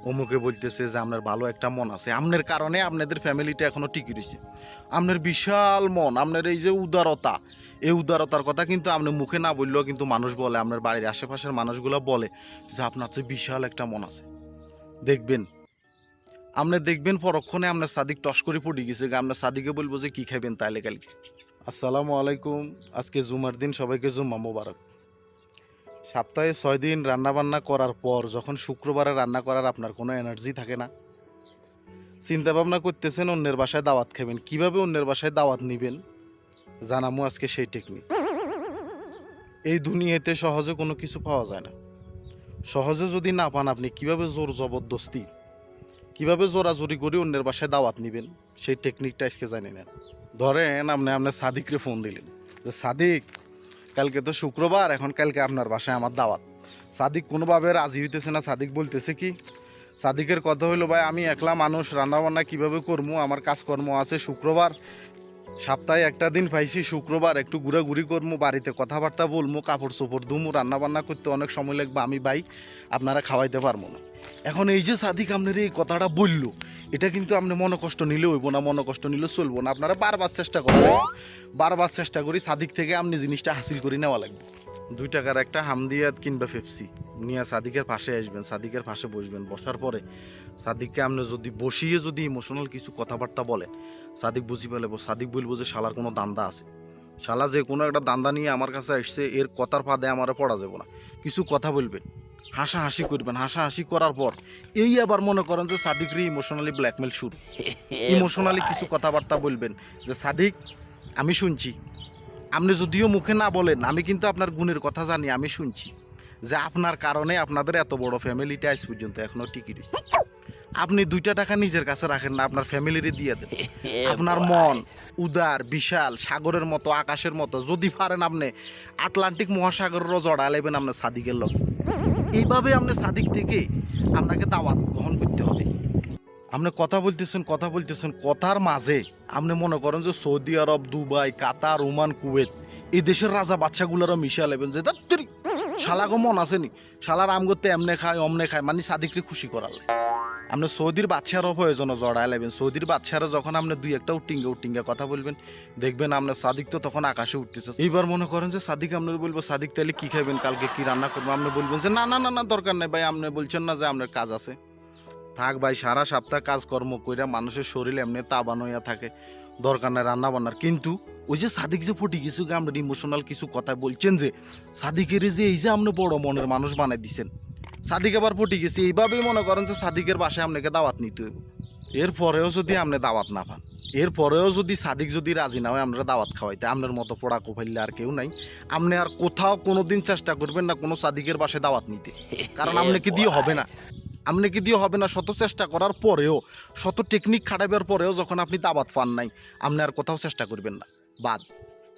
অমুকে বলতেছে যে আপনার ভালো একটা মন আছে, আপনার কারণে আপনাদের ফ্যামিলিটা এখনো টিকে রয়েছে। আপনার বিশাল মন, আপনার এই যে উদারতা, এই উদারতার কথা কিন্তু আপনি মুখে না বললেও কিন্তু মানুষ বলে, আপনার বাড়ির আশেপাশের মানুষগুলো বলে যে আপনার তো বিশাল একটা মন আছে। দেখবেন, আপনি দেখবেন পরক্ষণে আপনার সাদিক টস করে পড়ে গেছে, আপনার সাদিকে বলবো যে কী খাইবেন তাইলে কালকে। আসসালামু আলাইকুম। আজকে জুমার দিন, সবাইকে জুম্মা মোবারক। সপ্তাহে 6 দিন রান্নাবান্না করার পর যখন শুক্রবারে রান্না করার আপনার কোনো এনার্জি থাকে না, চিন্তা ভাবনা করতেছেন অন্যের বাসায় দাওয়াত খাবেন, কিভাবে অন্যের বাসায় দাওয়াত নেবেন জানামু আজকে সেই টেকনিক। এই দুনিয়াতে সহজে কোনো কিছু পাওয়া যায় না। সহজে যদি না পান, আপনি কিভাবে জোর জবরদস্তি, কিভাবে জোরাজোরি করে অন্যের বাসায় দাওয়াত নেবেন সেই টেকনিকটা আজকে জানি না। ধরেন আপনি আপনার সাদিককে ফোন দিলেন যে সাদিক, কালকে তো শুক্রবার, এখন কালকে আপনার বাসায় আমার দাওয়াত। সাদিক কোনোভাবে রাজি হইতেছে না। সাদিক বলতেছে কি, সাদিকের কথা হইলো ভাই আমি একলা মানুষ, রান্নাবান্না কিভাবে করবো, আমার কাজকর্ম আছে, শুক্রবার সপ্তাহে একটা দিন পাইছি, শুক্রবার একটু ঘুরাঘুরি করবো, বাড়িতে কথাবার্তা বলবো, কাপড় চোপড় ধুমু, রান্নাবান্না করতে অনেক সময় লাগবে, আমি ভাই আপনারা খাওয়াইতে পারবো না। এখন এই যে সাদিক আপনার এই কথাটা বললো, এটা কিন্তু আপনি মনে কষ্ট নিলে হইব না, মনে কষ্ট নিলে চলবো না। আপনারা বারবার চেষ্টা করেন, বারবার চেষ্টা করি সাদিক থেকে আপনি জিনিসটা হাসিল করে নেওয়া লাগবে। 2 টাকার একটা হামদিয়াত কিংবা পেপসি নিয়ে সাদিকের পাশে আসবেন, সাদিকের পাশে বসবেন। বসার পরে সাদিককে আপনি যদি বসিয়ে যদি ইমোশনাল কিছু কথাবার্তা বলেন, সাদিক বুঝি পেলেব। সাদিক বলবো যে শালার কোনো দান্দা আছে, শালা যে কোনো একটা দান্দা নিয়ে আমার কাছে আসছে, এর কথার ফাঁদে আমার পড়া যাবে না। কিছু কথা বলবেন, হাসাহাসি করবেন। হাসাহাসি করার পর এই আবার মনে করেন যে সাদিকরে ইমোশনালি ব্ল্যাকমেল শুরু। ইমোশনালি কিছু কথাবার্তা বলবেন যে সাদিক আমি শুনছি, আপনি যদিও মুখে না বলেন, আমি কিন্তু আপনার গুণের কথা জানি, আমি শুনছি যে আপনার কারণে আপনাদের এত বড় ফ্যামিলিটা আজ পর্যন্ত এখনো টিকে রয়েছে। আপনি 2টা টাকা নিজের কাছে রাখেন না, আপনার ফ্যামিলিরে দিয়ে দেন। আপনার মন উদার, বিশাল, সাগরের মতো, আকাশের মতো। যদি পারেন আপনি আটলান্টিক মহাসাগরেরও জড়া লাইবেন আপনার সাদিকের লোক। এইভাবে আপনি সাদিক থেকে আপনাকে দাওয়াত গ্রহণ করতে হবে। আপনি কথা বলতেছেন, কথার মাঝে আপনি মনে করেন যে সৌদি আরব, দুবাই, কাতার, ওমান, কুয়েত, এই দেশের রাজা বাচ্চাগুলোরও মিশিয়ে লেবেন যে দাত্তরি শালাগো মন আসেনি, শালার আম করতে এমনে খায় অমনে খায়, মানে সাদিককে খুশি করালে। আপনি সৌদির বাচ্চারও প্রয়োজনও জড়ায় লেবেন। সৌদির বাচ্চারা যখন আপনি 2-1টা উটিঙ্গে কথা বলবেন, দেখবেন আপনার সাদিক তো তখন আকাশে উঠতেছে। এইবার মনে করেন যে সাদিক আপনার বলবো, সাদিক তাহলে কী খাবেন, কালকে কি রান্না করবো? আপনি বলবেন যে না না না না দরকার নেই ভাই, আপনি বলছেন না যে আপনার কাজ আছে। থাক ভাই, সারা সপ্তাহ কাজকর্ম কইরা মানুষের শরীর এমনি তাবান হইয়া থাকে, দরকার নাই রান্না বান্নার। কিন্তু ওই যে সাদিক যে ফটি কিছু আপনার ইমোশনাল কিছু কথা বলছেন, যে সাদিকের যে এই যে আপনি বড় মনের মানুষ বানাই দিচ্ছেন, সাদিক আবার ফটি গেছে। এইভাবেই মনে করেন যে সাদিকের বাসায় আপনাকে দাওয়াত নিতে হইব। এরপরেও যদি আপনি দাওয়াত না পান, এরপরেও যদি সাদিক যদি রাজি না হয় আমরা দাওয়াত খাওয়াইতে, আপনার মতো পোড়া কোফাইলে আর কেউ নাই। আপনি আর কোথাও কোনোদিন চেষ্টা করবেন না কোনো সাদিকের বাসায় দাওয়াত নিতে, কারণ আপনাকে দিয়ে হবে না। আপনাকে দিয়ে হবে না। শত চেষ্টা করার পরেও, শত টেকনিক খাটাবার পরেও যখন আপনি দাওয়াত পান নাই, আপনি আর কোথাও চেষ্টা করবেন না, বাদ।